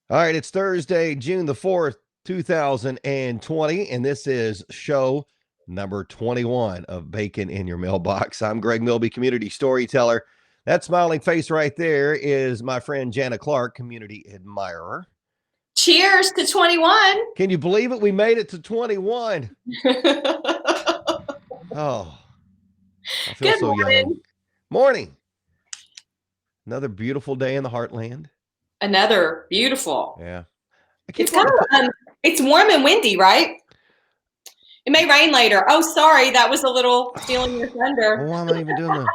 All right, it's Thursday, June the 4th, 2020, and this is show number 21 of Bacon in Your Mailbox. I'm Greg Milby, community storyteller. That smiling face right there is my friend Jana Clark, community admirer. Cheers to 21. Can you believe it? We made it to 21. Oh, I feel Good so young. morning. Morning. Another beautiful day in the heartland. Another beautiful. Yeah. I keep It's kind wanting to put. of it's warm and windy, right? It may rain later. Oh, sorry, that was a little stealing your Well, thunder. why am I even doing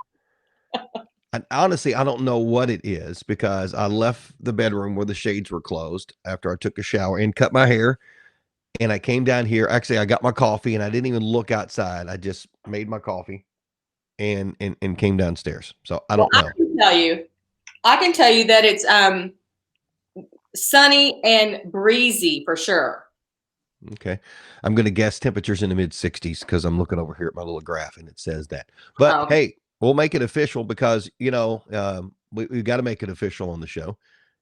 the? Honestly, I don't know what it is because I left the bedroom where the shades were closed after I took a shower and cut my hair. And I came down here. Actually, I got my coffee and I didn't even look outside. I just made my coffee and came downstairs. So I Well, don't know. I can tell you that it's sunny and breezy for sure. Okay. I'm going to guess temperatures in the mid 60s because I'm looking over here at my little graph and it says that. But Oh, hey, we'll make it official because, we've got to make it official on the show.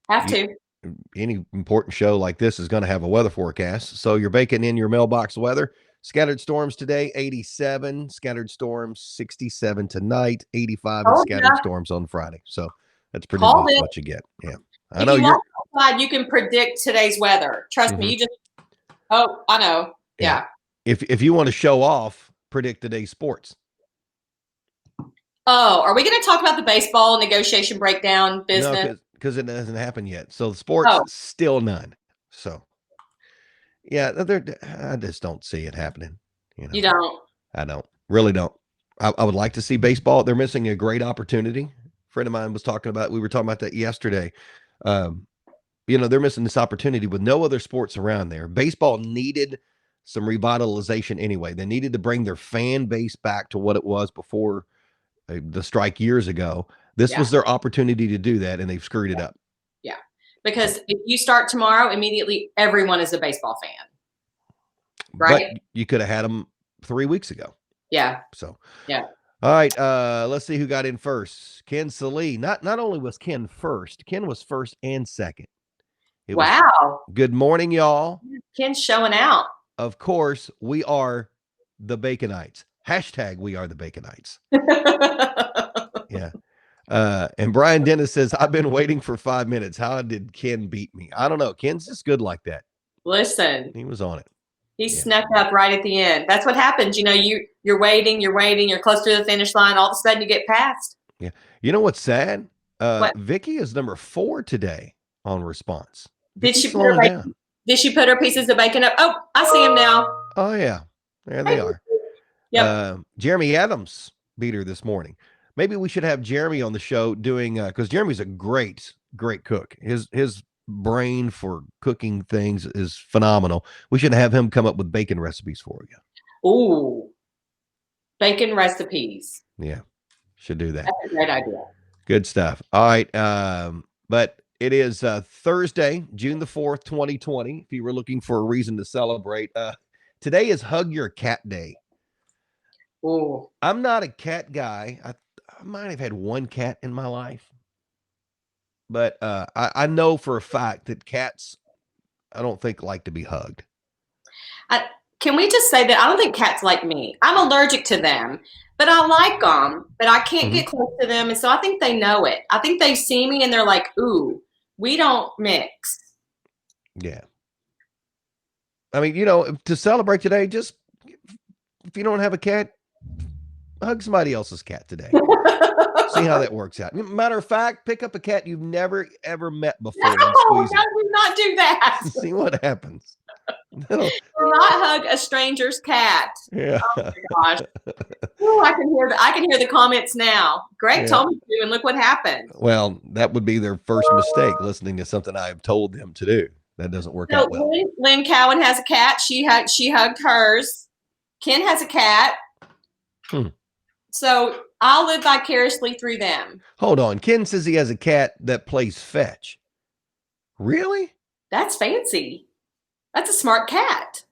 have You, to. any important show like this is going to have a weather forecast. So you're baking in your mailbox weather. Scattered storms today, 87. Scattered storms, 67 tonight, 85, and Told scattered ya. storms on Friday. So that's pretty Called much it. what you get. Yeah. I If know you you're. walk outside, you can predict today's weather. Trust me, Mhm. you just oh, I know. Yeah. Yeah. If you want to show off, predict today's sports. Oh, are we going to talk about the baseball negotiation breakdown No, business? because it hasn't happened yet. So the sports, Oh, still none. So yeah, I just don't see it happening. You you know, don't. I don't really don't. I would like to see baseball. They're missing a great opportunity. A friend of mine was talking about. We were talking about that yesterday. Um, they're missing this opportunity with no other sports around there. Baseball needed some revitalization anyway. They needed to bring their fan base back to what it was before the strike years ago. This Yeah. was their opportunity to do that, and they've screwed it up. Yeah. So, Because if you start tomorrow, immediately everyone is a baseball fan, but right? you could have had them 3 weeks ago. Yeah. So, Yeah. all right, let's see who got in first. Ken Salee. Not only was Ken first, Ken was first and second. It was Wow. good morning, y'all. Ken's showing out. Of course, we are the Baconites. Hashtag we are the Baconites. Yeah. And Brian Dennis says, I've been waiting for 5 minutes. How did Ken beat me? I don't know. Ken's just good like that. Listen, He was on it. he Yeah. snuck up right at the end. That's what happens. You're waiting, you're close to the finish line. All of a sudden you get past. Yeah. You know what's sad? What Vicky is number 4 today on response. did Vicky's she put her slowing down. did she put her pieces of bacon up? Oh, I see him now. Oh, yeah. There they are. Yep. Jeremy Adams beat her this morning. Maybe we should have Jeremy on the show doing because Jeremy's a great cook. His brain for cooking things is phenomenal. We should have him come up with bacon recipes for you. Ooh. Bacon recipes. Yeah, should do that. That's a great idea. Good stuff. All right, but it is Thursday, June the 4th, 2020. If you were looking for a reason to celebrate, today is Hug Your Cat Day. Ooh. I'm not a cat guy. I might have had one cat in my life, but I know for a fact that cats, I don't think like to be hugged. Can we just say that I don't think cats like me? I'm allergic to them, but I like them, but I can't Mhm. get close to them. And so I think they know it. I think they see me and they're like, ooh, we don't mix. Yeah. I mean, to celebrate today, just if you don't have a cat, hug somebody else's cat today. See how that works out. Matter of fact, pick up a cat you've never ever met before and squeeze No, it. do not do that. See what happens. Do not hug a stranger's cat. Yeah. Oh my gosh. Ooh, I can hear the comments now. Greg told me to, and look what happened. Well, that would be their first mistake, listening to something I've told them to do. That doesn't work So out well. Lynn Cowan has a cat. She hugged hers. Ken has a cat. So I'll live vicariously through them. Hold on. Ken says he has a cat that plays fetch. Really? That's fancy. That's a smart cat.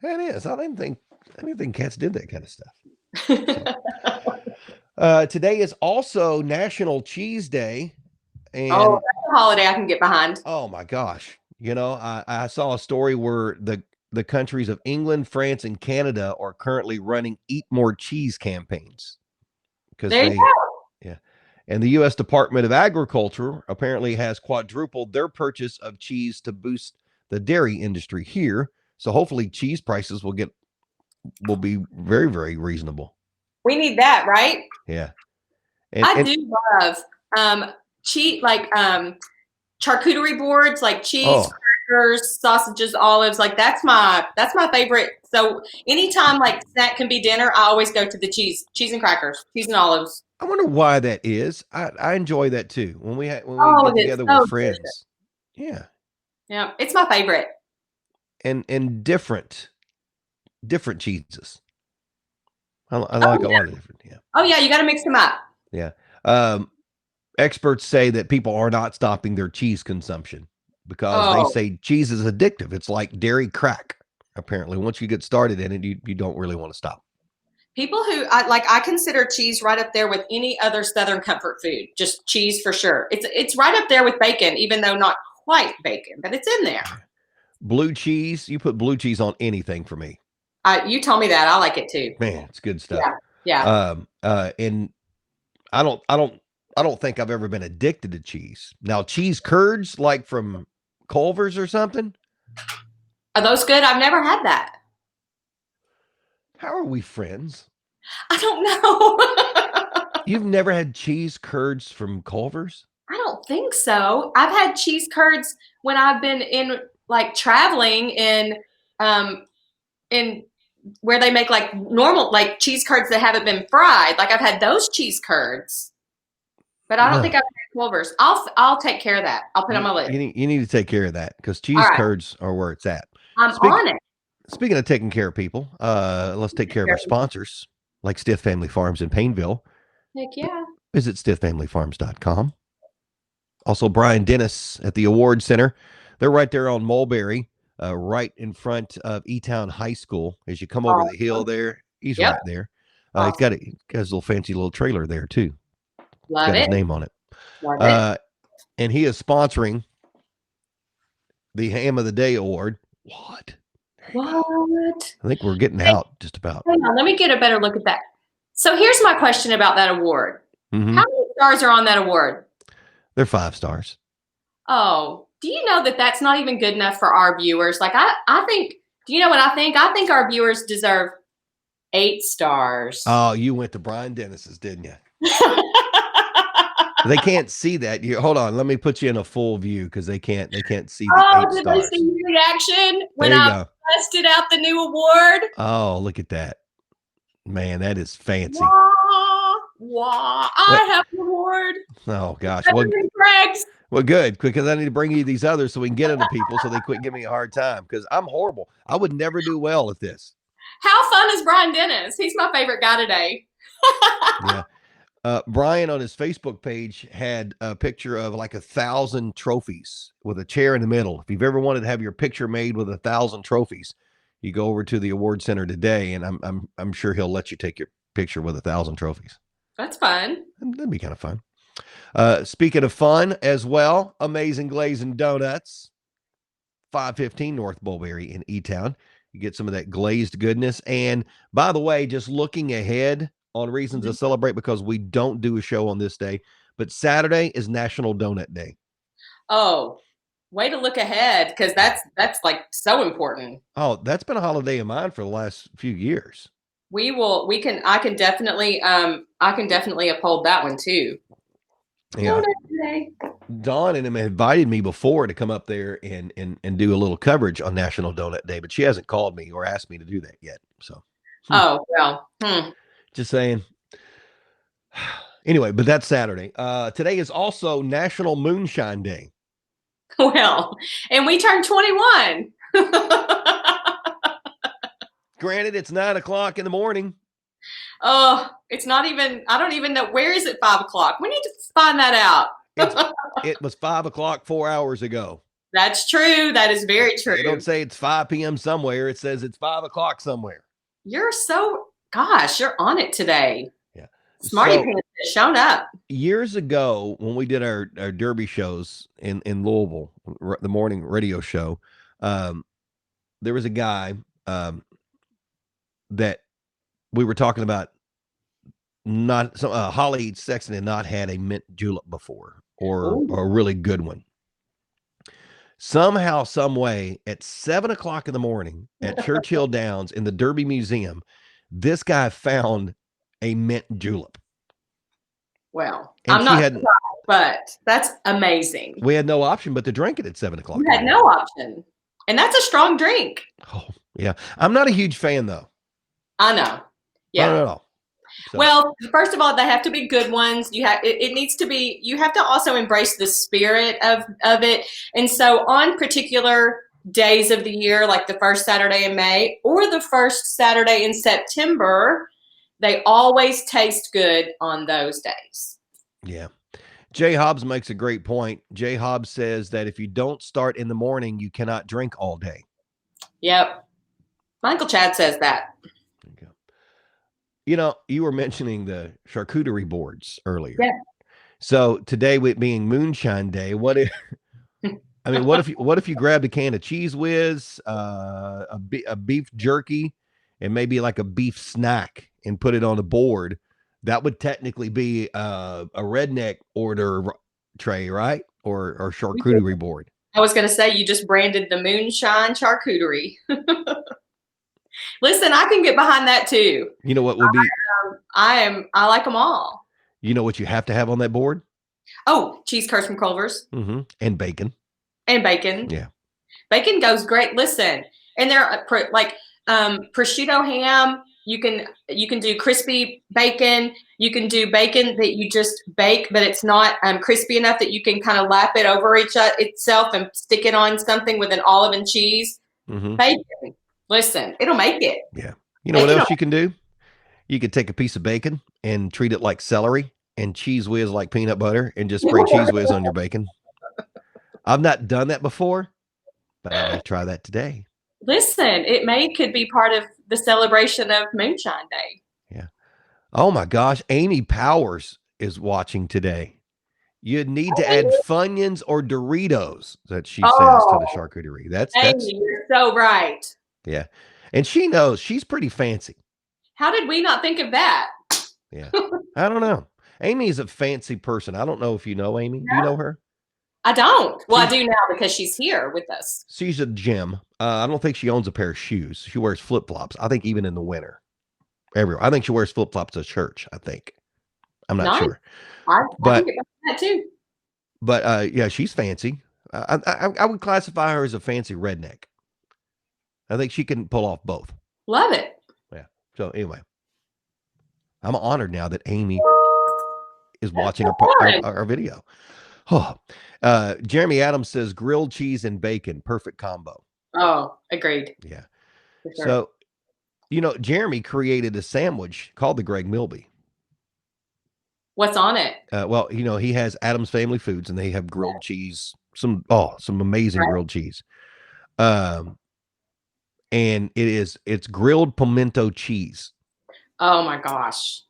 That is. I didn't think cats did that kind of stuff. So. Today is also National Cheese Day. Oh, And that's a holiday I can get behind. oh my gosh, I saw a story where the countries of England, France, and Canada are currently running Eat More Cheese campaigns because There you go. yeah. And the U.S. Department of Agriculture apparently has quadrupled their purchase of cheese to boost the dairy industry here. So hopefully cheese prices will be very, very reasonable. We need that, right? Yeah. And I do love cheese, like charcuterie boards, like cheese, oh, crackers, sausages, olives. Like that's my favorite. So anytime like snack can be dinner, I always go to the cheese and crackers, cheese and olives. I wonder why that is. I enjoy that too. When we Oh, get it's together with so delicious. friends. Yeah. Yeah, it's my favorite. And different cheeses. I Oh like a yeah, lot of different. Yeah. oh yeah, you got to mix them up. Yeah. Um, Experts say that people are not stopping their cheese consumption because they Oh, say cheese is addictive. It's like dairy crack. Apparently, once you get started in it, you don't really want to stop. people who I consider cheese right up there with any other Southern comfort food. Just cheese for sure. It's right up there with bacon, even though not quite bacon, but it's in there. Blue cheese, you put blue cheese on anything for me. You told me that. I like it too. Man, it's good stuff. Yeah, yeah. And I don't I don't I don't think I've ever been addicted to cheese. Now, cheese curds like from Culver's or something. Are those good? I've never had that. How are we friends? I don't know. You've never had cheese curds from Culver's? I don't think so. I've had cheese curds when I've been in like traveling um in where they make like normal like cheese curds that haven't been fried. Like I've had those cheese curds, but I don't think No. I've had Culver's. I'll take care of that. I'll put it on my list. You need to take care of that because All cheese right, curds are where it's at. I'm Speak, on it. Speaking of taking care of people, let's take care of our sponsors like Stiff Family Farms in Painville. Heck yeah. Visit stiffamilyfarms.com. Also, Brian Dennis at the Award Center. They're right there on Mulberry, right in front of E-Town High School. As you come over the hill Awesome. there, he's Yep. right there. Awesome. He's got his little fancy little trailer there too. Love Got his it. name on it. Love it. And he is sponsoring the Ham of the Day Award. What? What? I think we're getting out just about. Hang on, let me get a better look at that. So here's my question about that award. Mm-hmm. How many stars are on that award? They're 5 stars. Oh, do you know that that's not even good enough for our viewers? Like I think, do you know what I think? I think our viewers deserve 8 stars. Oh, you went to Brian Dennis's, didn't you? They can't see that. Hold on, let me put you in a full view because they can't see the 8 did stars. they see your reaction when There you I go. busted out the new award? Oh, look at that. Man, that is fancy. Wah, wah. I have an award. Oh gosh. Better than Greg's. Well, good, because I need to bring you these others so we can get them to people so they quit giving me a hard time because I'm horrible. I would never do well at this. How fun is Brian Dennis? He's my favorite guy today. Yeah. Brian on his Facebook page had a picture of like 1,000 trophies with a chair in the middle. If you've ever wanted to have your picture made with 1,000 trophies, you go over to the award center today, and I'm sure he'll let you take your picture with 1,000 trophies. That's fun. That'd be kind of fun. Speaking of fun as well, Amazing Glazing Donuts, 515 North Mulberry in E-Town. You get some of that glazed goodness. And by the way, just looking ahead on reasons to celebrate because we don't do a show on this day, but Saturday is National Donut Day. Oh, way to look ahead because that's like so important. Oh, that's been a holiday of mine for the last few years. I can definitely uphold that one too. Yeah. Dawn and him invited me before to come up there and do a little coverage on National Donut Day, but she hasn't called me or asked me to do that yet. So, oh well, just saying. Anyway, but that's Saturday. Today is also National Moonshine Day. Well, and we turned 21. Granted, it's 9 o'clock in the morning. Oh, it's not even. I don't even know where is it. 5 o'clock. We need to find that out. It was 5 o'clock 4 hours ago. That's true. That is very true. They don't say it's 5 p.m. somewhere. It says it's 5 o'clock somewhere. You're on it today. Yeah. Smarty So, pants Shown up. Years ago, when we did our derby shows in Louisville, the morning radio show, there was a guy that we were talking about. Not so Holly Sexton had not had a mint julep before, or Ooh. a really good one. Somehow, some way, at 7:00 in the morning at Churchill Downs in the Derby Museum, this guy found a mint julep. Well, And I'm she not had, surprised, but that's amazing. we had no option but to drink it at 7:00. You had no option. And that's a strong drink. Oh, yeah. I'm not a huge fan, though. I know. Yeah. Not at all. So. Well, first of all, they have to be good ones. You have it needs to be. You have to also embrace the spirit of it. And so, on particular days of the year, like the first Saturday in May or the first Saturday in September, they always taste good on those days. Yeah. Jay Hobbs makes a great point. Jay Hobbs says that if you don't start in the morning, you cannot drink all day. Yep. Michael Chad says that. You know, you were mentioning the charcuterie boards earlier. Yeah. So today, with being Moonshine Day, what if you grabbed a can of Cheese Whiz, a beef jerky, and maybe like a beef snack and put it on a board? That would technically be a redneck order tray, right? Or charcuterie board. I was going to say, you just branded the Moonshine Charcuterie. Listen, I can get behind that too. You know what would be? I like them all. You know what you have to have on that board? Oh, cheese curds from Culver's. Mm-hmm. And bacon. And bacon. Yeah. Bacon goes great. Listen, and they're like prosciutto ham. You can do crispy bacon. You can do bacon that you just bake, but it's not crispy enough that you can kind of lap it over itself and stick it on something with an olive and cheese. Mm-hmm. Bacon. Listen, it'll make it. Yeah. You know what else you can do? You could take a piece of bacon and treat it like celery and Cheese Whiz like peanut butter and just spray Cheese Whiz on your bacon. I've not done that before, but I might try that today. Listen, could be part of the celebration of Moonshine Day. Yeah. Oh my gosh. Amy Powers is watching today. You need to add Funyuns or Doritos, that she says to the charcuterie. That's Amy, you're so right. Yeah. And she knows she's pretty fancy. How did we not think of that? Yeah. I don't know. Amy is a fancy person. I don't know if you know Amy. No. Do you know her? I don't. Well, I do now because she's here with us. She's a gem. I don't think she owns a pair of shoes. She wears flip-flops. I think even in the winter. Everywhere. I think she wears flip-flops to church, I think. I'm not sure. I think about that too. But yeah, she's fancy. I would classify her as a fancy redneck. I think she can pull off both. Love it. Yeah. So anyway, I'm honored now that Amy is watching our video. Oh, Jeremy Adams says grilled cheese and bacon, perfect combo. Oh, agreed. Yeah. Sure. So, you know, Jeremy created a sandwich called the Greg Milby. What's on it? Well, you know, he has Adams Family Foods, and they have grilled cheese, some amazing grilled cheese. And it's grilled pimento cheese. Oh my gosh.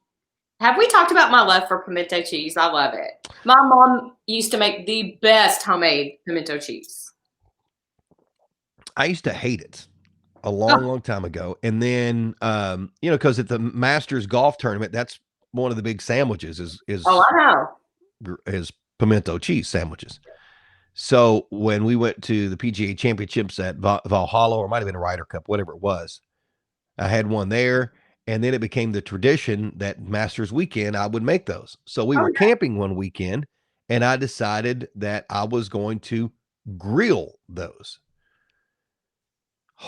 Have we talked about my love for pimento cheese? I love it. My mom used to make the best homemade pimento cheese. I used to hate it a long time ago. And then, you know, because at the Masters golf tournament, that's one of the big sandwiches is I know. Is pimento cheese sandwiches. So when we went to the PGA Championships at Valhalla, or it might have been a Ryder Cup, whatever it was, I had one there. And then it became the tradition that Masters weekend, I would make those. So we were camping one weekend, and I decided that I was going to grill those.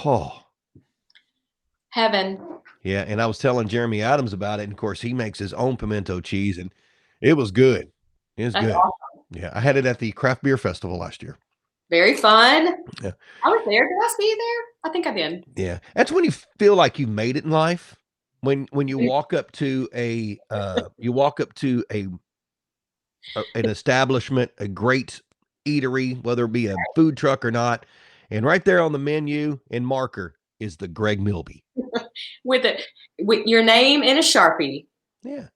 Oh. Heaven. Yeah, and I was telling Jeremy Adams about it, and of course he makes his own pimento cheese, and it was good. It was good. Awesome. Yeah, I had it at the Craft Beer Festival last year. Very fun. Yeah. I was there. Did I see there? I think I did. Yeah. That's when you feel like you've made it in life. When you walk up to an establishment, a great eatery, whether it be a food truck or not, and right there on the menu and marker is the Greg Milby. with your name in a Sharpie. Yeah.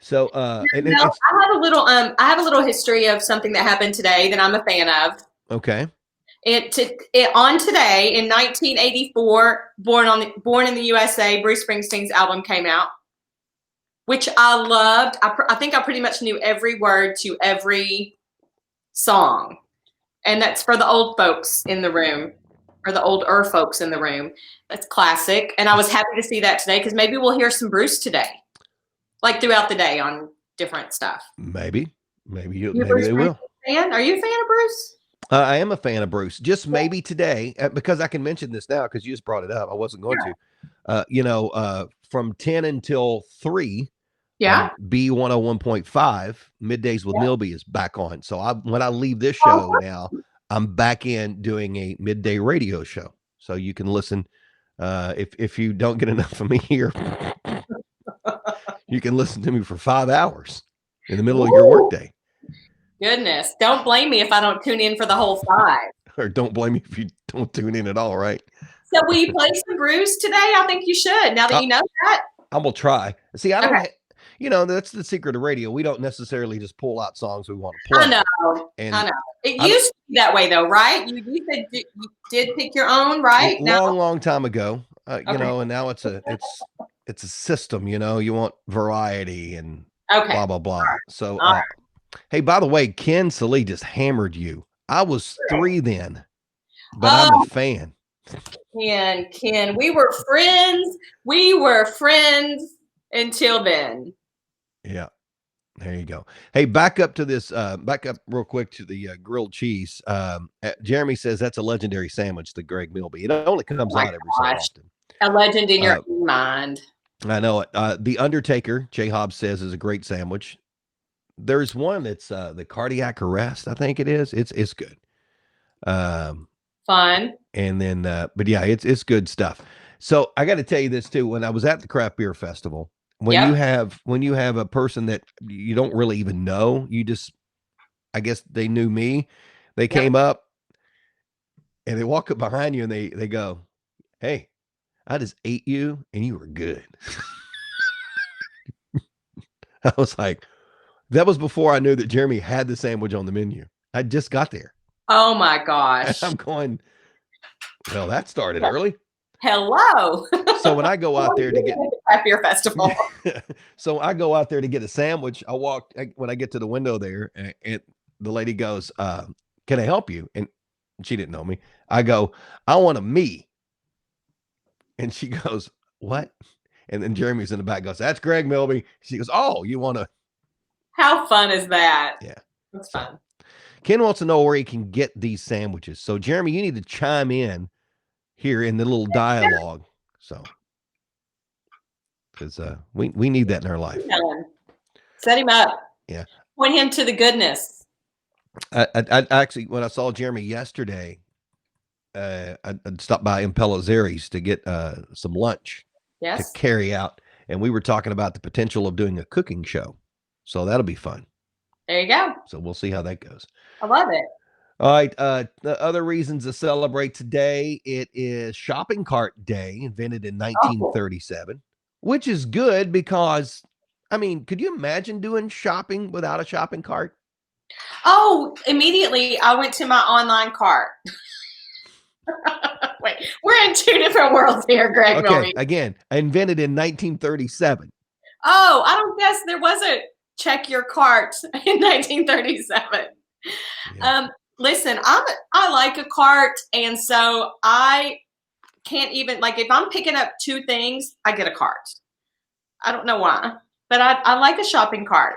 So, and No, it's I have a little history of something that happened today that I'm a fan of. okay. On today in 1984, Born in the USA, Bruce Springsteen's album came out, which I loved. I think I pretty much knew every word to every song, and that's for the old folks in the room, or the older folks in the room. That's classic, and I was happy to see that today because maybe we'll hear some Bruce today, like throughout the day on different stuff. Maybe, You a maybe Bruce they will. Springsteen fan? Are you a fan of Bruce? I am a fan of Bruce. Just maybe today, because I can mention this now because you just brought it up. I wasn't going to. From 10 until 3 Yeah. on B101.5, Middays with Milby is back on. So when I leave this Oh, show now, I'm back in doing a midday radio show. So you can listen. If you don't get enough of me here, you can listen to me for 5 hours in the middle of your workday. goodness. Don't blame me if I don't tune in for the whole 5. Or don't blame me if you don't tune in at all, right? So will you play some Bruce today? I think you should, now that you know that. I will try. See, I don't Okay. that's the secret of radio. We don't necessarily just pull out songs we want to play. I know. And I know. It used to be that way though, right? You said you did pick your own, right? long time ago. And now it's a system, you want variety and blah blah blah. So hey, by the way, Ken Salee just hammered you. I was 3 then, but I'm a fan. Ken, we were friends. We were friends until then. Yeah. There you go. Hey, back up real quick to the grilled cheese. Jeremy says that's a legendary sandwich, the Greg Milby. It only comes out every so often. A legend in your mind. I know it. The Undertaker, Jay Hobbs says, is a great sandwich. There's one that's the cardiac arrest, I think it is. It's good. Fun. And then but yeah, it's good stuff. So I got to tell you this too. When I was at the craft beer festival, when you have a person that you don't really even know, I guess they knew me. They came up and they walk up behind you and they go, "Hey, I just ate you and you were good." I was like, that was before I knew that Jeremy had the sandwich on the menu. I just got there. Oh my gosh. I'm going, well, that started early. Hello. So when I go out there to get craft beer festival. So I go out there to get a sandwich. When I get to the window there, and the lady goes, "Can I help you?" And she didn't know me. I go, "I want a me." And she goes, "What?" And then Jeremy's in the back goes, "That's Greg Milby." She goes, "Oh, you want to?" How fun is that? Yeah, that's fun. Ken wants to know where he can get these sandwiches. So Jeremy, you need to chime in here in the little dialogue. So, because we need that in our life. Set him up. Yeah. Point him to the goodness. I actually, when I saw Jeremy yesterday, I stopped by Impelazeri's to get some lunch to carry out, and we were talking about the potential of doing a cooking show. So that'll be fun. There you go. So we'll see how that goes. I love it. All right. The other reasons to celebrate today, it is Shopping Cart Day, invented in 1937, which is good because, I mean, could you imagine doing shopping without a shopping cart? Oh, immediately I went to my online cart. Wait, we're in 2 different worlds here, Greg. Okay, Milby. Again, invented in 1937. Oh, I don't guess there was a check your cart in 1937. Yeah. Listen, I like a cart, and so I can't even, like, if I'm picking up 2 things, I get a cart. I don't know why, but I like a shopping cart.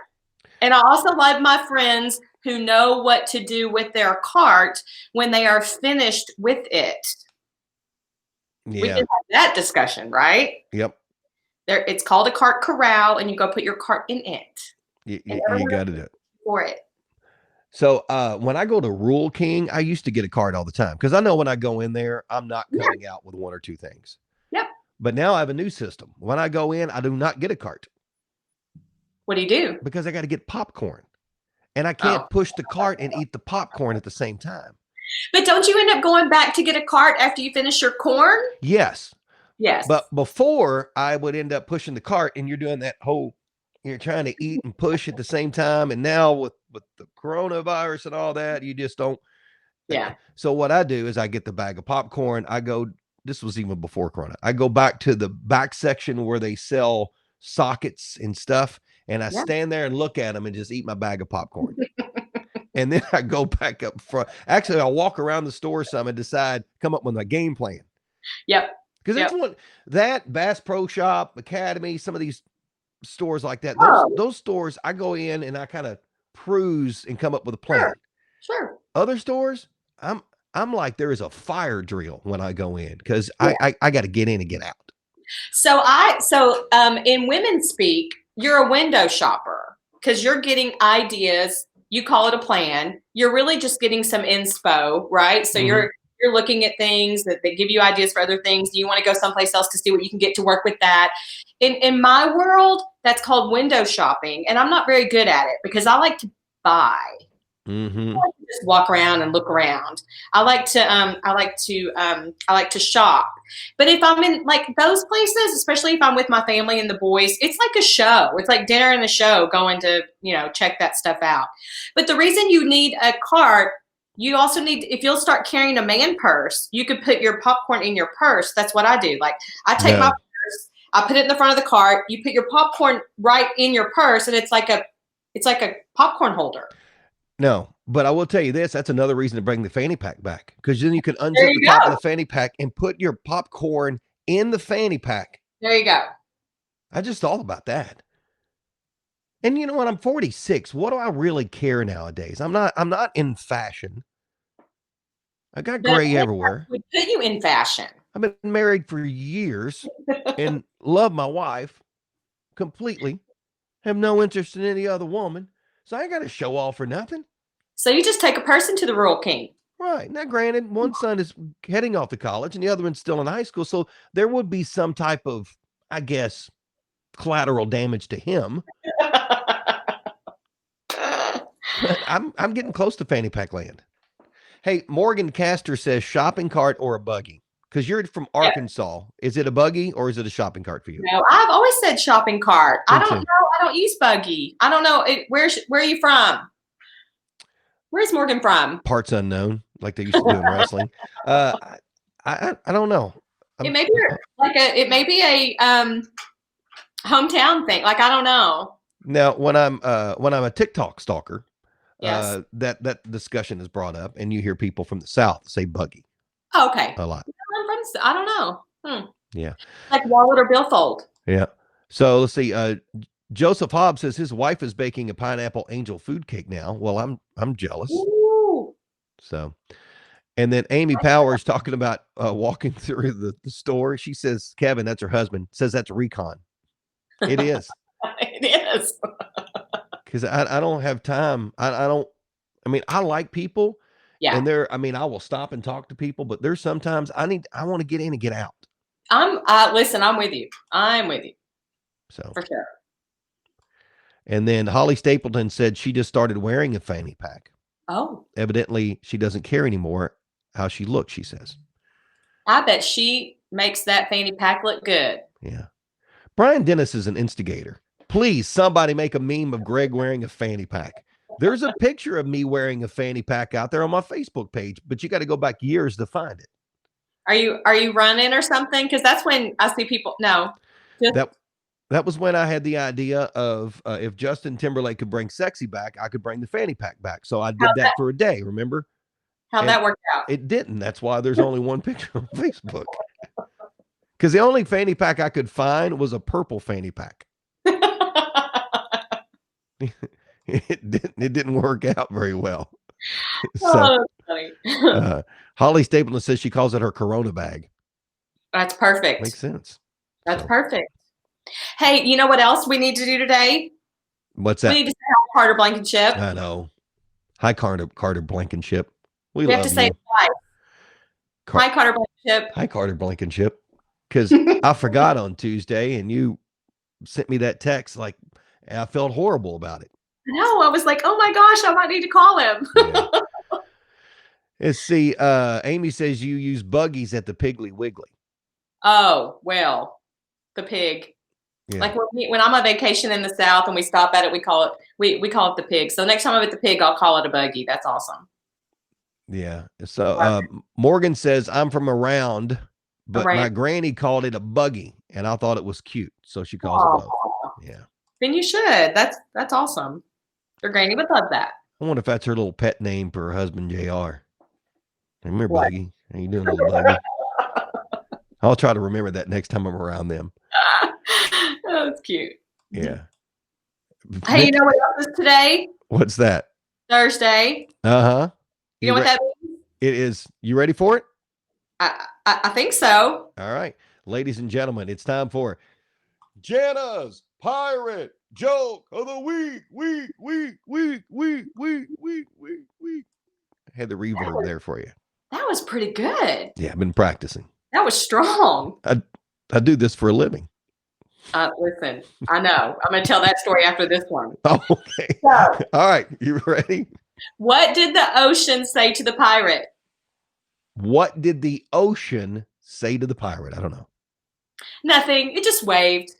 And I also love my friends who know what to do with their cart when they are finished with it. Yeah. We can have that discussion, right? Yep. It's called a cart corral, and you go put your cart in it. You got to do it. For it. So when I go to Rural King, I used to get a cart all the time because I know when I go in there, I'm not coming out with 1 or 2 things. Yep. But now I have a new system. When I go in, I do not get a cart. What do you do? Because I got to get popcorn. And I can't push the cart and eat the popcorn at the same time. But don't you end up going back to get a cart after you finish your corn? Yes. Yes. But before, I would end up pushing the cart, and you're doing that whole you're trying to eat and push at the same time. And now with the coronavirus and all that, you just don't. Yeah. So what I do is I get the bag of popcorn. I go, this was even before Corona. I go back to the back section where they sell sockets and stuff. And I Yeah. stand there and look at them and just eat my bag of popcorn. And then I go back up front. Actually, I'll walk around the store some and decide, come up with a game plan. Yep. Because Yep. it's one that Bass Pro Shop, Academy, some of these stores like that. Oh, Those stores, I go in and I kind of cruise and come up with a plan. sure. Sure. Other stores, I'm like there is a fire drill when I go in because Yeah. I got to get in and get out. So in women's speak, you're a window shopper because you're getting ideas. You call it a plan. You're really just getting some inspo, right? So you're looking at things that they give you ideas for other things. You want to go someplace else to see what you can get to work with that. In my world, that's called window shopping, and I'm not very good at it because I like to buy. Mm-hmm. Just walk around and look around. I like to shop. But if I'm in like those places, especially if I'm with my family and the boys, it's like a show. It's like dinner and a show going to, check that stuff out. But the reason you need a cart, you also need, if you'll start carrying a man purse, you could put your popcorn in your purse. That's what I do. Like I take my purse, I put it in the front of the cart, you put your popcorn right in your purse, and it's like a popcorn holder. No, but I will tell you this, that's another reason to bring the fanny pack back. Because then you can unzip the top of the fanny pack and put your popcorn in the fanny pack. There you go. I just thought about that. And you know what? I'm 46. What do I really care nowadays? I'm not in fashion. I got gray everywhere. Would put you in fashion. I've been married for years and love my wife completely. Have no interest in any other woman. So I ain't got to show off for nothing. So you just take a person to the Rural King. Right. Now, granted, one son is heading off to college and the other one's still in high school. So there would be some type of, I guess, collateral damage to him. I'm getting close to fanny pack land. Hey, Morgan Castor says shopping cart or a buggy? Because you're from Arkansas. Yeah. Is it a buggy or is it a shopping cart for you? No, I've always said shopping cart. I don't know. I don't use buggy. I don't know. Where are you from? Where's Morgan from? Parts unknown, like they used to do in wrestling. I don't know. It may be a hometown thing. Like I don't know. Now, when I'm a TikTok stalker, yes. that discussion is brought up, and you hear people from the South say buggy. Oh, okay. A lot. I don't know. Yeah. Like wallet or billfold. Yeah. So let's see. Joseph Hobbs says his wife is baking a pineapple angel food cake now. Well, I'm jealous. Ooh. So, and then Amy Powers talking about walking through the store. She says, Kevin, that's her husband, says that's recon. It is. It is. Because I don't have time. I mean, I like people. Yeah. And I will stop and talk to people, but there's sometimes I want to get in and get out. Listen, I'm with you. I'm with you. So for sure. And then Holly Stapleton said she just started wearing a fanny pack. Oh. Evidently, she doesn't care anymore how she looks, she says. I bet she makes that fanny pack look good. Yeah. Brian Dennis is an instigator. Please, somebody make a meme of Greg wearing a fanny pack. There's a picture of me wearing a fanny pack out there on my Facebook page, but you got to go back years to find it. Are you running or something? Because that's when I see people. No. That was when I had the idea of if Justin Timberlake could bring sexy back, I could bring the fanny pack back. So I did that for a day, remember? How'd that work out? It didn't. That's why there's only one picture on Facebook. Because the only fanny pack I could find was a purple fanny pack. It didn't work out very well. So, Holly Stapleton says she calls it her Corona bag. That's perfect. Makes sense. That's perfect. Hey, you know what else we need to do today? What's that? We need to say hi, Carter Blankenship. I know. Hi, Carter Blankenship. We have to say hi. Hi, Carter Blankenship. Hi, Carter Blankenship. Because I forgot on Tuesday, and you sent me that text. Like, I felt horrible about it. No, I was like, oh my gosh, I might need to call him. Yeah. Let's see. Amy says you use buggies at the Piggly Wiggly. Oh, well, the pig. Yeah. Like when I'm on vacation in the South and we stop at it, we call it the pig. So next time I'm at the pig, I'll call it a buggy. That's awesome. Yeah. So Morgan says, I'm from around, but my Around. granny called it a buggy, and I thought it was cute. So she calls it both. Yeah. Then you should. That's awesome. Your granny would love that. I wonder if that's her little pet name for her husband, JR. Remember, What? Buggy? How you doing, little Buggy? I'll try to remember that next time I'm around them. That's cute. Yeah. Hey, you know what else is today? What's that? Thursday. Uh-huh. You know what that means? It is. You ready for it? I think so. All right. Ladies and gentlemen, it's time for Jana's Pirate Joke of the Week. I had the reverb there for you. That was pretty good. Yeah, I've been practicing. That was strong. I do this for a living. Listen, I know. I'm going to tell that story after this one. Oh, okay. So, all right. You ready? What did the ocean say to the pirate? What did the ocean say to the pirate? I don't know. Nothing. It just waved.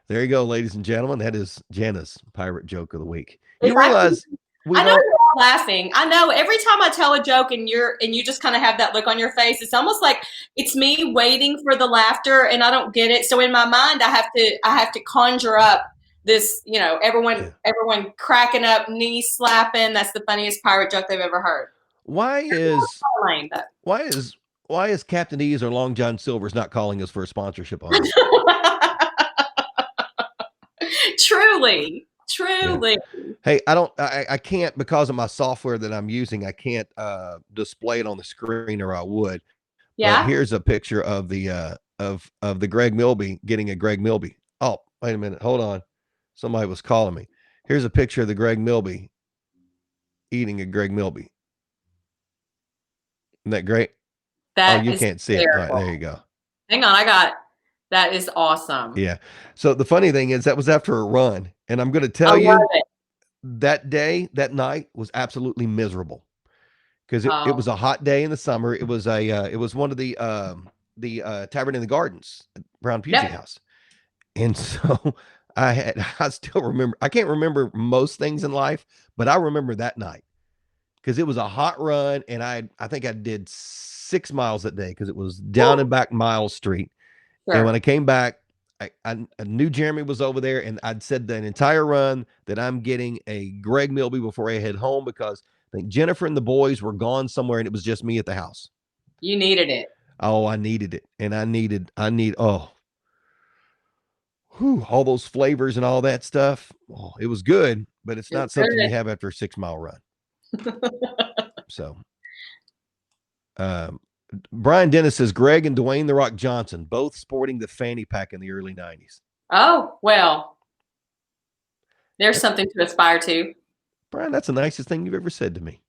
There you go, ladies and gentlemen. That is Jana's Pirate Joke of the Week. You realize I know you're all laughing. I know every time I tell a joke and you just kind of have that look on your face, it's almost like it's me waiting for the laughter and I don't get it. So in my mind, I have to conjure up this, everyone cracking up, knee slapping. That's the funniest pirate joke they've ever heard. Why is Captain E's or Long John Silver's not calling us for a sponsorship on this? Truly. Yeah. Hey, I can't, because of my software that I'm using, I can't display it on the screen, or I would. Yeah. But here's a picture of the Greg Milby getting a Greg Milby. Oh, wait a minute. Hold on. Somebody was calling me. Here's a picture of the Greg Milby eating a Greg Milby. Isn't that great? You can't see it. All right, there you go. Hang on, that is awesome. Yeah. So the funny thing is that was after a run. And I'm going to tell you that night was absolutely miserable, because it was a hot day in the summer. It was one of the Tavern in the Gardens, Brown Pusey House. And so I still remember, I can't remember most things in life, but I remember that night because it was a hot run. And I think I did 6 miles that day because it was down and back Miles Street. Sure. And when I came back, I knew Jeremy was over there, and I'd said the entire run that I'm getting a Greg Milby before I head home, because I think Jennifer and the boys were gone somewhere and it was just me at the house. You needed it. Oh, I needed it. And all those flavors and all that stuff. Oh, it was good, but it's not something you have after a 6-mile run. So, Brian Dennis says Greg and Dwayne The Rock Johnson, both sporting the fanny pack in the early 90s. Oh, well, there's something to aspire to. Brian, that's the nicest thing you've ever said to me.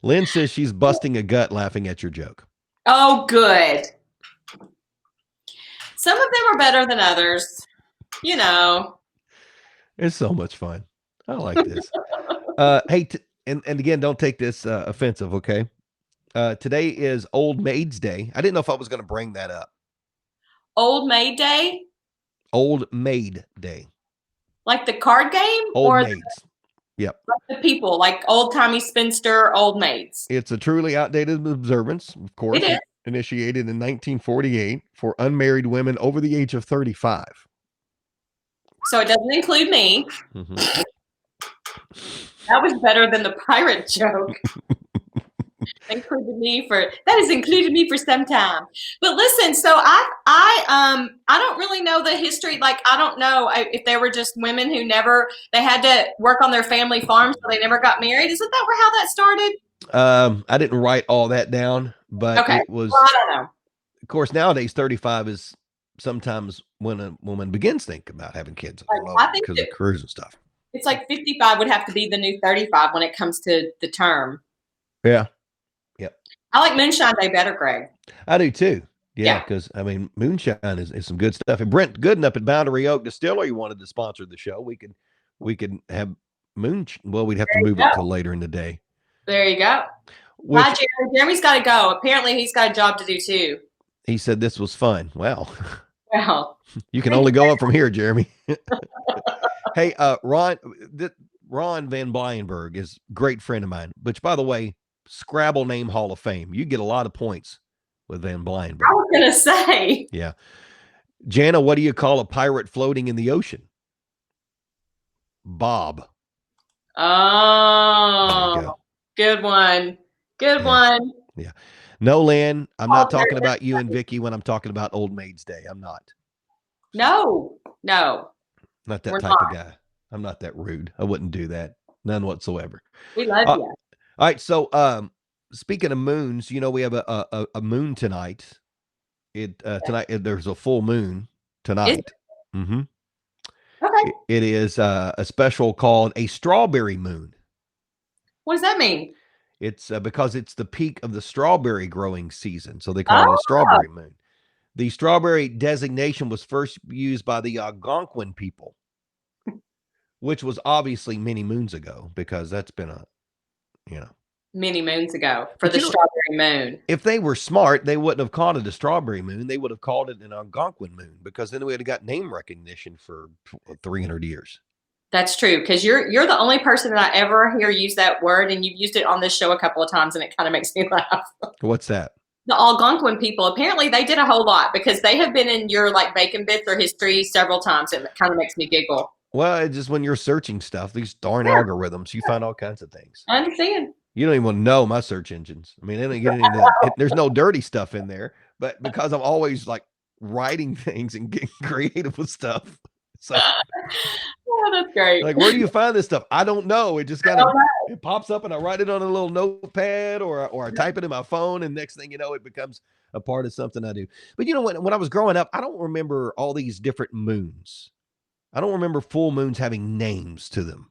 Lynn says she's busting a gut laughing at your joke. Oh, good. Some of them are better than others. It's so much fun. I like this. Hey, and again, don't take this offensive, okay? Today is Old Maid's Day. I didn't know if I was going to bring that up. Old Maid Day? Old Maid Day. Like the card game? Old maids. Yep. Like the people, like old-timey spinster old maids. It's a truly outdated observance, of course. It is. Initiated in 1948 for unmarried women over the age of 35. So it doesn't include me. Mm-hmm. That was better than the pirate joke. That has included me for some time. But listen, so I don't really know the history. Like, I don't know if they were just women who they had to work on their family farm, so they never got married. Isn't that how that started? I didn't write all that down, but it was. Well, I don't know. Of course, nowadays 35 is sometimes when a woman begins to think about having kids. I think because of careers and stuff. It's like 55 would have to be the new 35 when it comes to the term. Yeah. Yep. I like Moonshine Day better, Greg. I do too. Yeah, because moonshine is some good stuff. And Brent Gooden up at Boundary Oak Distillery wanted to sponsor the show. We could have moonshine. Well, we'd have to move it till later in the day. There you go. Bye, which Jeremy. Jeremy's got to go. Apparently, he's got a job to do too. he said this was fun. Well, Well, you can thank only you. go up from here, Jeremy. Hey, Ron Van Blyenberg is a great friend of mine, which, by the way, Scrabble name Hall of Fame. You get a lot of points with Van I Blyenberg. was going to say. Yeah. Jana, what do you call a pirate floating in the ocean? Bob. There you Oh, go. good one. Good Yeah. one. Yeah. No, Lynn, I'm Oh, not talking about you and Vicky when I'm talking about Old Maid's Day. I'm not. no, Not that we're type of not. guy. I'm not that rude. I wouldn't do that. None whatsoever. We love Uh, you. all right. So, speaking of moons, we have a moon tonight. Tonight there's a full moon tonight. Mm-hmm. Okay. It is a special called a strawberry moon. What does that mean? It's because it's the peak of the strawberry growing season, so they call it Oh, a strawberry moon. The strawberry designation was first used by the Algonquin people, which was obviously many moons ago, because that's been you know. many moons ago for But the strawberry moon. if they were smart, they wouldn't have called it a strawberry moon. They would have called it an Algonquin moon, because then we would have got name recognition for 300 years. That's true, because you're the only person that I ever hear use that word, and you've used it on this show a couple of times, and it kind of makes me laugh. What's that? The Algonquin people, apparently they did a whole lot, because they have been in your like bacon bits or history several times, and it kind of makes me giggle. Well, it's just when you're searching stuff, these darn Yeah, algorithms, you find all kinds of things. I understand. You don't even want to know my search engines. I mean, they don't get any of that. There's no dirty stuff in there, but because I'm always like writing things and getting creative with stuff. So, Oh, that's great. like, where do you find this stuff? I don't know. It just I kind of don't know. it pops up, and I write it on a little notepad, or I type it in my phone, and next thing you know, it becomes a part of something I do. But when I was growing up, I don't remember all these different moons. I don't remember full moons having names to them.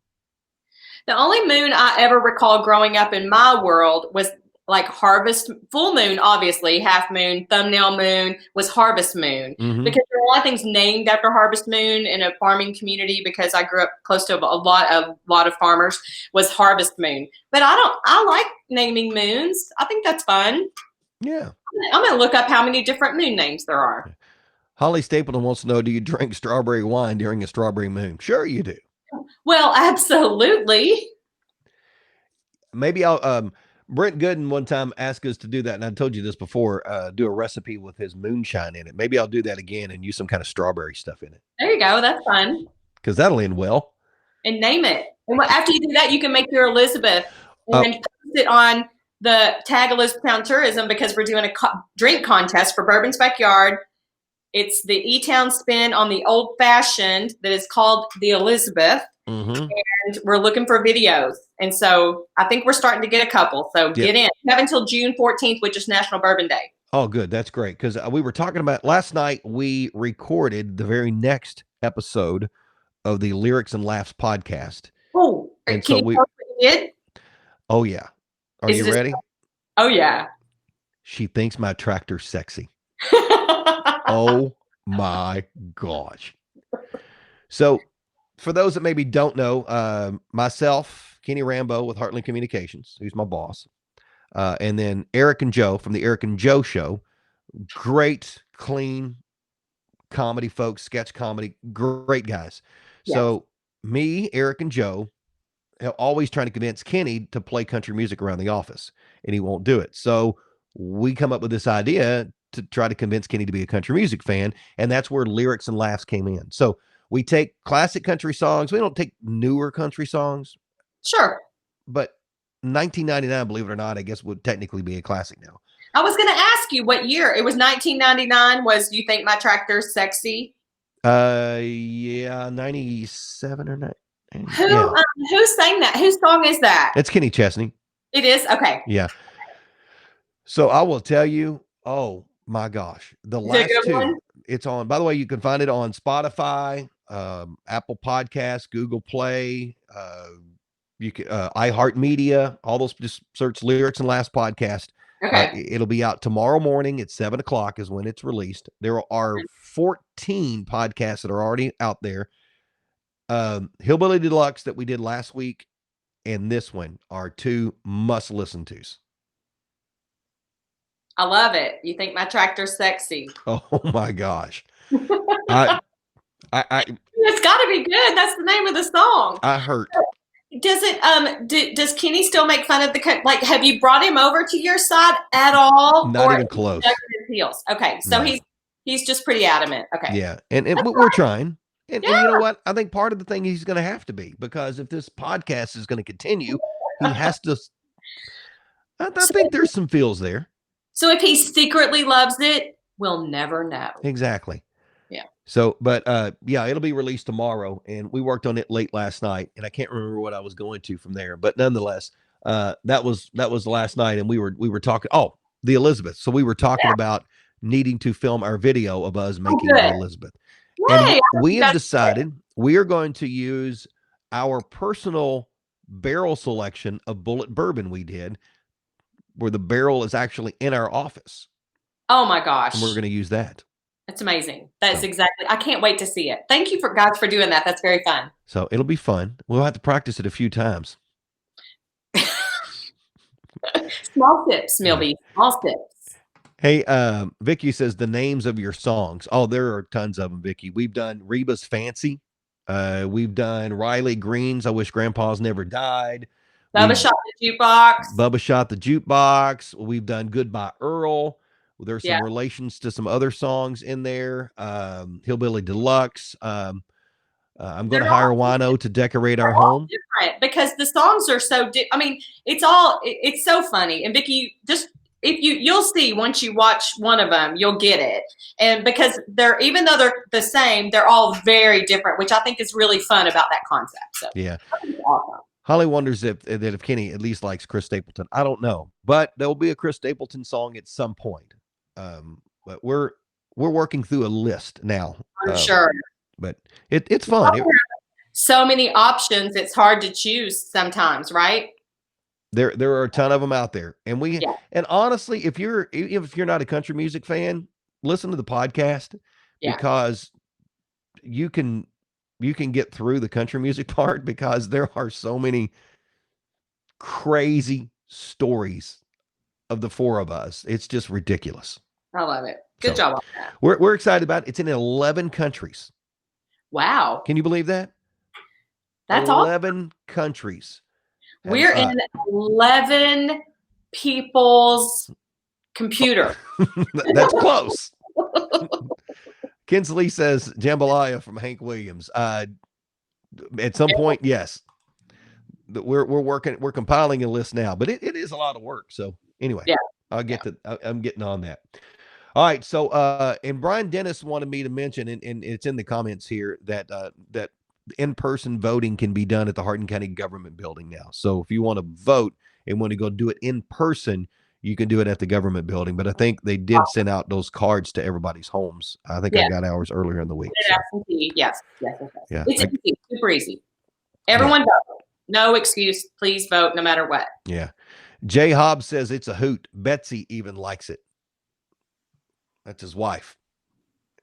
The only moon I ever recall growing up in my world was like harvest full moon, obviously half moon, thumbnail moon was harvest moon, Mm-hmm. because there are a lot of things named after harvest moon in a farming community, because I grew up close to a lot of farmers, was harvest moon. But I like naming moons. I think that's fun. Yeah. I'm going to look up how many different moon names there are. Holly Stapleton wants to know, do you drink strawberry wine during a strawberry moon? Sure you do. Well, absolutely. Maybe I'll Brent Gooden one time asked us to do that, and I told you this before, do a recipe with his moonshine in it. Maybe I'll do that again and use some kind of strawberry stuff in it, There you go. That's fun. because that'll end well. And name it. And after you do that, you can make your Elizabeth and then post it on the tag Elizabeth Town Tourism, because we're doing a drink contest for Bourbon's Backyard. It's the E-Town spin on the old fashioned that is called the Elizabeth. Mm-hmm. And we're looking for videos. And so I think we're starting to get a couple. So get in. You have until June 14th, which is National Bourbon Day. Oh, good. That's great. Because we were talking about last night, we recorded the very next episode of the Lyrics and Laughs podcast. Oh, and can so you tell us what you did? Oh, yeah. Are you ready? Oh, yeah. She thinks my tractor's sexy. Oh, my gosh. So, for those that maybe don't know, myself, Kenny Rambo with Heartland Communications, who's my boss, and then Eric and Joe from the Eric and Joe Show, great, clean comedy folks, sketch comedy, great guys. Yes. So me, Eric, and Joe are always trying to convince Kenny to play country music around the office, and he won't do it. So we come up with this idea to try to convince Kenny to be a country music fan, and that's where Lyrics and Laughs came in. So we take classic country songs. We don't take newer country songs. Sure. But 1999, believe it or not, I guess would technically be a classic now. I was going to ask you what year. It was 1999. Was You Think My Tractor's Sexy? Yeah, 97 or not. Who sang that? Whose song is that? It's Kenny Chesney. It is? Okay. Yeah. So I will tell you, oh my gosh, the last two, it's on. By the way, you can find it on Spotify, Apple Podcasts, Google Play, you can iHeartMedia, all those. Just search Lyrics and Laughs podcast. Okay. It'll be out tomorrow morning at 7:00 is when it's released. There are 14 podcasts that are already out there. Hillbilly Deluxe that we did last week and this one are two must listen tos. I love it. You think my tractor's sexy? Oh my gosh. I I It's got to be good. That's the name of the song. I hurt. Does it? Does Kenny still make fun of the like? Have you brought him over to your side at all, Not or even is he stuck close. in his heels? Okay, so No. he's just pretty adamant. Okay, Yeah. And we're trying. And you know yeah. what? I think part of the thing he's going to have to be, because if this podcast is going to continue, he has to. I So, think there's some feels there. so if he secretly loves it, we'll never know. Exactly. Yeah. So, but yeah, it'll be released tomorrow, and we worked on it late last night, and I can't remember what I was going to from there, but nonetheless, that was last night, and we were talking. Oh, the Elizabeth. So we were talking about needing to film our video of us Oh, making the good. Elizabeth, and Yay! I hope we you have guys. decided we are going to use our personal barrel selection of bullet bourbon we did, where the barrel is actually in our office, Oh my and we're gosh, going to use that. that's amazing. That's So. exactly. I can't wait to see it. Thank you for guys for doing that. That's very fun. So it'll be fun. We'll have to practice it a few times. Small tips, Yeah. Milby. Small tips. Hey, Vicky says the names of your songs. Oh, there are tons of them, Vicky. We've done Reba's Fancy. We've done Riley Green's I Wish Grandpa's Never Died. Bubba We've shot the jukebox. Bubba Shot the Jukebox. We've done Goodbye Earl. There's Yeah. some relations to some other songs in there. Hillbilly Deluxe. I'm going to They're all hire Wino to decorate our home. different because the songs are so I mean, it's so funny. And Vicky, just if you'll see once you watch one of them, you'll get it. And because they're even though they're the same, they're all very different, which I think is really fun about that concept. So Yeah. it's awesome. Holly wonders if Kenny at least likes Chris Stapleton. I don't know, but there will be a Chris Stapleton song at some point. But we're working through a list now. I'm sure. But it's fun. So many options, it's hard to choose sometimes, right? There are a ton of them out there, and Yeah. and honestly, if you're not a country music fan, listen to the podcast Yeah. because you can get through the country music part because there are so many crazy stories of the four of us. It's just ridiculous. I love it. Good job on that. We're excited about it. It's in 11 countries. Wow. Can you believe that? That's 11 countries. We're in 11 people's computer. That's close. Kinsley says jambalaya from Hank Williams. At some point, yes. We're compiling a list now, but it is a lot of work. So anyway, yeah. I'm getting on that. All right. So and Brian Dennis wanted me to mention, and it's in the comments here, that that in-person voting can be done at the Hardin County Government Building now. So if you want to vote and want to go do it in person, you can do it at the government building. But I think they did send out those cards to everybody's homes. I think I got ours earlier in the week. So. Yes. Yeah. It's easy, super easy. Everyone vote. No excuse. Please vote no matter what. Yeah. Jay Hobbs says it's a hoot. Betsy even likes it. That's his wife.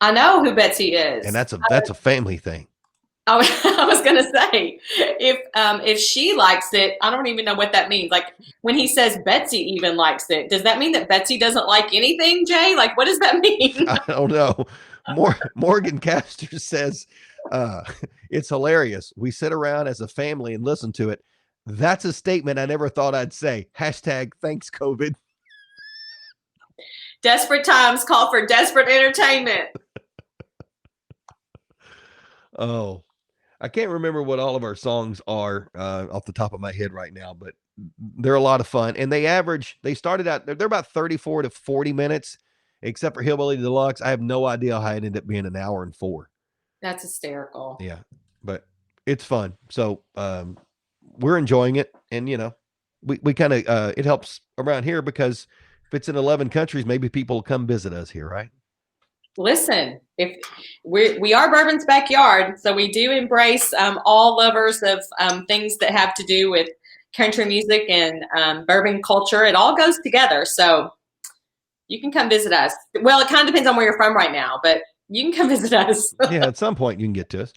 I know who Betsy is. And that's a family thing. I was gonna say, if she likes it, I don't even know what that means. Like when he says Betsy even likes it, does that mean that Betsy doesn't like anything, Jay? Like what does that mean? I don't know. Morgan Castor says it's hilarious. We sit around as a family and listen to it. That's a statement I never thought I'd say. Hashtag thanks, COVID. Desperate times call for desperate entertainment. Oh, I can't remember what all of our songs are off the top of my head right now, but they're a lot of fun. And they started out, they're about 34 to 40 minutes, except for Hillbilly Deluxe. I have no idea how it ended up being an hour and 4. That's hysterical. Yeah, but it's fun. So we're enjoying it. And, we kind of, it helps around here because if it's in 11 countries, maybe people will come visit us here, right? Listen, if we are Bourbon's backyard, so we do embrace all lovers of things that have to do with country music and bourbon culture. It all goes together, so you can come visit us. Well, it kind of depends on where you're from right now, but you can come visit us. Yeah, at some point you can get to us.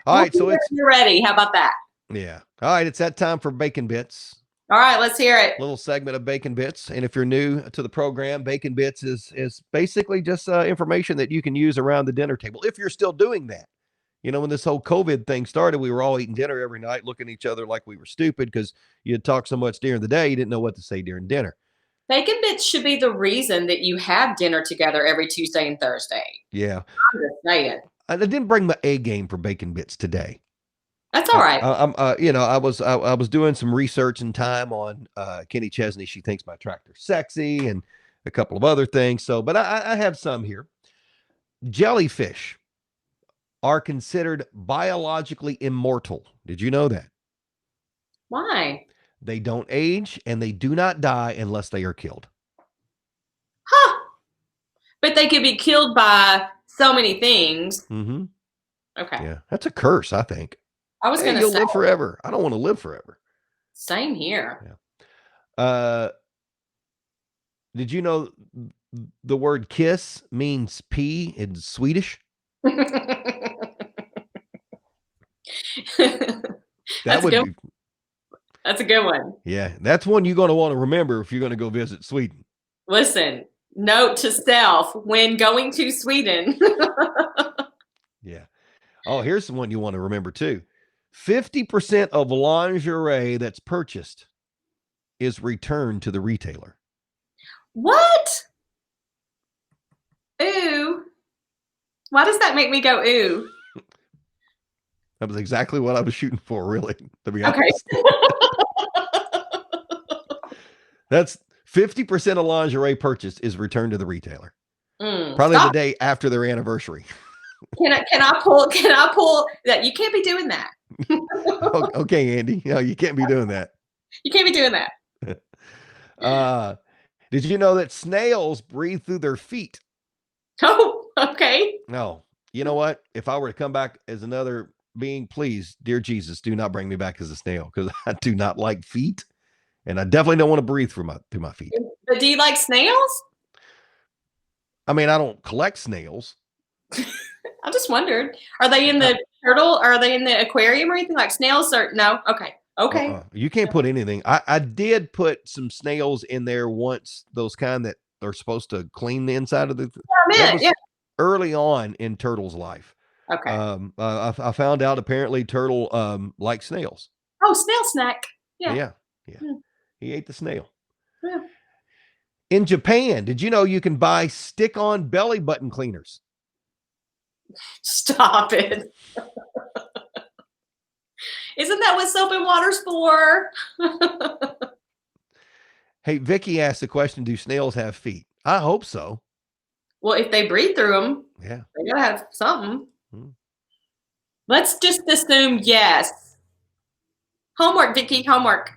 All right, so you're ready. How about that? Yeah. All right, it's that time for Bacon Bits. All right, let's hear it. Little segment of Bacon Bits. And if you're new to the program, Bacon Bits is basically just information that you can use around the dinner table if you're still doing that. When this whole COVID thing started, we were all eating dinner every night, looking at each other like we were stupid because you had talked so much during the day, you didn't know what to say during dinner. Bacon Bits should be the reason that you have dinner together every Tuesday and Thursday. Yeah. I'm just saying. I didn't bring my A game for Bacon Bits today. That's all right. I was doing some research and time on Kenny Chesney. She thinks my tractor's sexy and a couple of other things. So, but I have some here. Jellyfish are considered biologically immortal. Did you know that? Why? They don't age and they do not die unless they are killed. Huh. But they could be killed by so many things. Mm-hmm. Okay. Yeah, that's a curse, I think. I was going to you'll say. live forever. I don't want to live forever. Same here. Yeah. Did you know the word kiss means pee in Swedish? That's a good one. Yeah, that's one you're going to want to remember if you're going to go visit Sweden. Listen, note to self when going to Sweden. Yeah. Oh, here's the one you want to remember too. 50% of lingerie that's purchased is returned to the retailer. What? Ooh. Why does that make me go ooh? That was exactly what I was shooting for, really, to be honest. Okay. That's 50% of lingerie purchased is returned to the retailer. Probably the day after their anniversary. Can I pull that? You can't be doing that. Okay, Andy. No, you can't be doing that. You can't be doing that. Did you know that snails breathe through their feet? Oh, okay. No. You know what? If I were to come back as another being, please, dear Jesus, do not bring me back as a snail because I do not like feet. And I definitely don't want to breathe through my feet. But do you like snails? I mean, I don't collect snails. I just wondered. Are they in the turtle? Are they in the aquarium or anything like snails? Or no? Okay. You can't put anything. I did put some snails in there once. Those kind that are supposed to clean the inside of the. Yeah. Early on in turtle's life. Okay. I found out apparently turtle likes snails. Oh, snail snack. Yeah. He ate the snail. Yeah. In Japan, did you know you can buy stick-on belly button cleaners? Stop it. Isn't that what soap and water's for? Hey, Vicky asked the question, do snails have feet? I hope so. Well, if they breathe through them, yeah, they gotta have something. Let's just assume yes. Homework, Vicky, homework.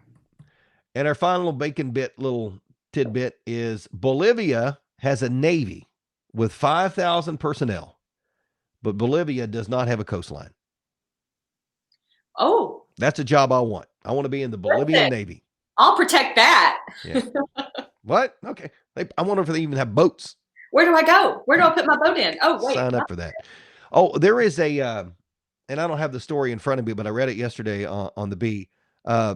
And our final bacon bit little tidbit is Bolivia has a navy with 5,000 personnel, but Bolivia does not have a coastline. Oh. That's a job I want. I want to be in the Bolivian Navy. I'll protect that. Yeah. What? Okay. I wonder if they even have boats. Where do I go? Where do I put my boat in? Oh, wait. Sign up for that. Oh, there is a, and I don't have the story in front of me, but I read it yesterday on the Bee.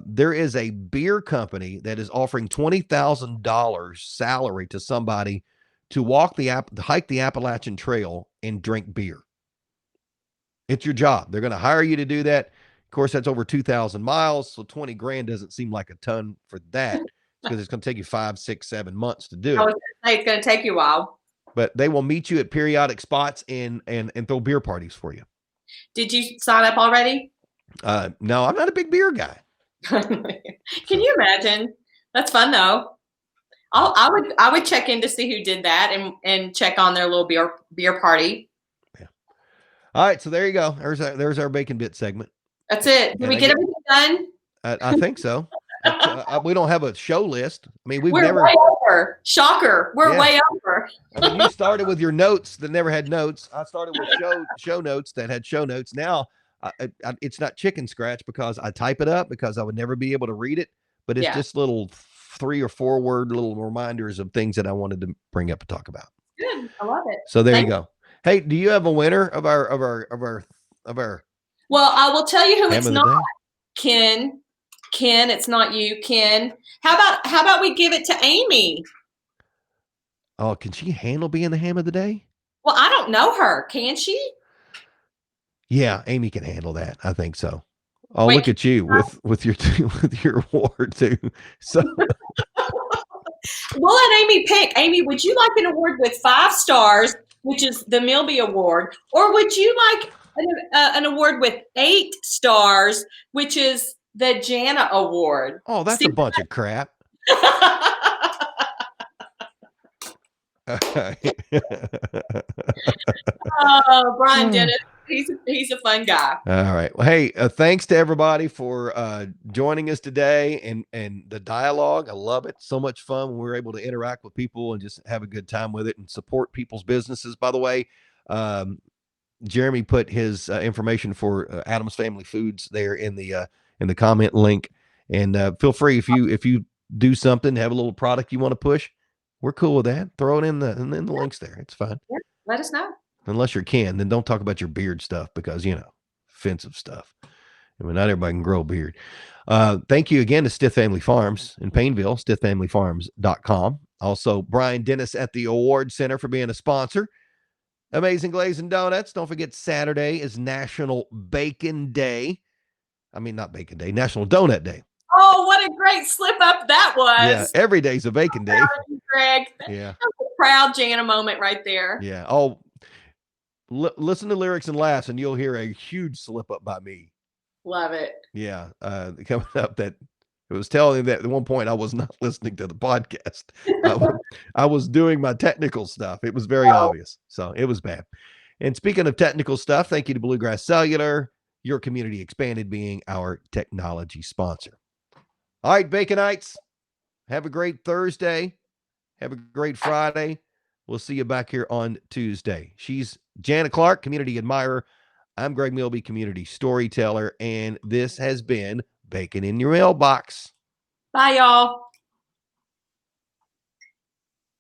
There is a beer company that is offering $20,000 salary to somebody to hike the Appalachian Trail and drink beer. It's your job. They're going to hire you to do that. Of course, that's over 2,000 miles. So 20 grand doesn't seem like a ton for that because it's going to take you 5, 6, 7 months to do it. I was going to say it's going to take you a while. But they will meet you at periodic spots and throw beer parties for you. Did you sign up already? No, I'm not a big beer guy. Can you imagine? That's fun though. I would check in to see who did that and check on their little beer party. Yeah. All right, so there you go. There's our bacon bit segment. That's it. Did we get everything done? I think so. We don't have a show list. I mean, we're way over. Shocker. We're way over. I mean, you started with your notes that never had notes. I started with show notes that had show notes. Now it's not chicken scratch because I type it up because I would never be able to read it. But it's just little 3 or 4 word little reminders of things that I wanted to bring up and talk about. Good. I love it. So there you go. Hey, do you have a winner of our? Well, I will tell you who it's not. Ken. Ken, it's not you, Ken. How about we give it to Amy? Oh, can she handle being the ham of the day? Well, I don't know her. Can she? Yeah, Amy can handle that. I think so. Oh, Wait, look at you with your with your award too. So we'll let Amy pick. Amy, would you like an award with 5 stars, which is the Milby Award, or would you like an award with 8 stars, which is the Jana Award? oh, that's See? a bunch of crap. Oh, Brian Dennis, he's a fun guy. All right. Well, hey, thanks to everybody for joining us today and the dialogue. I love it. So much fun when we're able to interact with people and just have a good time with it and support people's businesses. By the way, Jeremy put his information for Adam's Family Foods there in the comment link, and feel free if you do something, have a little product you want to push, we're cool with that. Throw it in the links there. It's fine. Yeah, let us know. Unless you're Ken, then don't talk about your beard stuff because offensive stuff. I mean, not everybody can grow a beard. Thank you again to Stith Family Farms in Painville, stithfamilyfarms.com. Also, Brian Dennis at the Award Center for being a sponsor. Amazing Glazing Donuts. Don't forget Saturday is National Bacon Day. I mean, not Bacon Day, National Donut Day. Oh, what a great slip up that was. Yeah, every day's a bacon day. Greg. Yeah. That's a proud Jana moment right there. Yeah. Oh, listen to lyrics and laughs, and you'll hear a huge slip up by me. Love it. Yeah. Coming up that it was telling that at one point I was not listening to the podcast. I was doing my technical stuff. It was very obvious. So it was bad. And speaking of technical stuff, thank you to Bluegrass Cellular, your community expanded being our technology sponsor. All right, Baconites, have a great Thursday. Have a great Friday. We'll see you back here on Tuesday. She's Jana Clark, community admirer. I'm Greg Milby, community storyteller. And this has been Bacon in Your Mailbox. Bye, y'all.